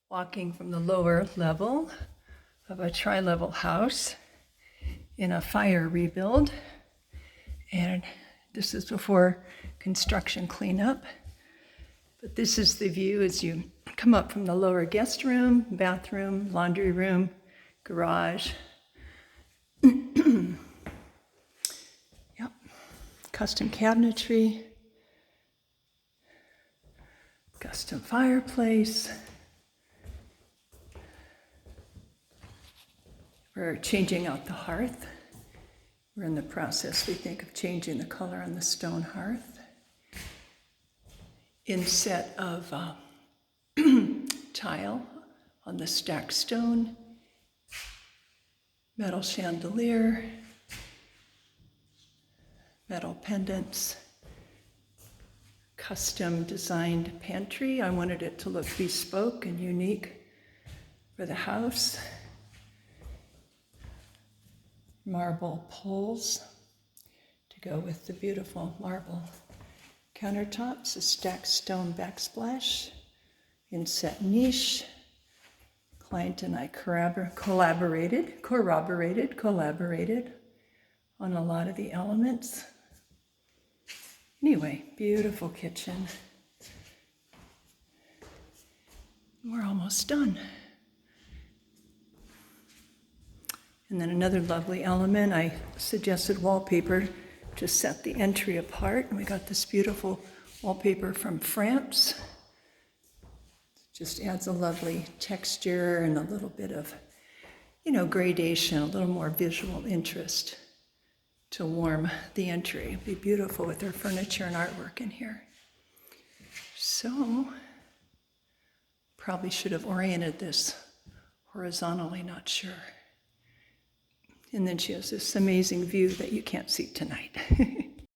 walking from the lower level of a tri-level house in a fire rebuild. And this is before construction cleanup. But this is the view as you come up from the lower guest room, bathroom, laundry room, garage. Yep. Custom cabinetry. Custom fireplace. We're changing out the hearth. We're in the process, we think, of changing the color on the stone hearth. Inset of tile on the stacked stone. Metal chandelier. Metal pendants. Custom designed pantry. I wanted it to look bespoke and unique for the house. Marble poles to go with the beautiful marble countertops. A stacked stone backsplash. Inset niche. Client and I corroborated on a lot of the elements. Anyway, beautiful kitchen. We're almost done. And then another lovely element, I suggested wallpaper to set the entry apart. And we got this beautiful wallpaper from France. Just adds a lovely texture and a little bit of, gradation, a little more visual interest to warm the entry. It'd be beautiful with their furniture and artwork in here. So, probably should have oriented this horizontally, not sure. And then she has this amazing view that you can't see tonight.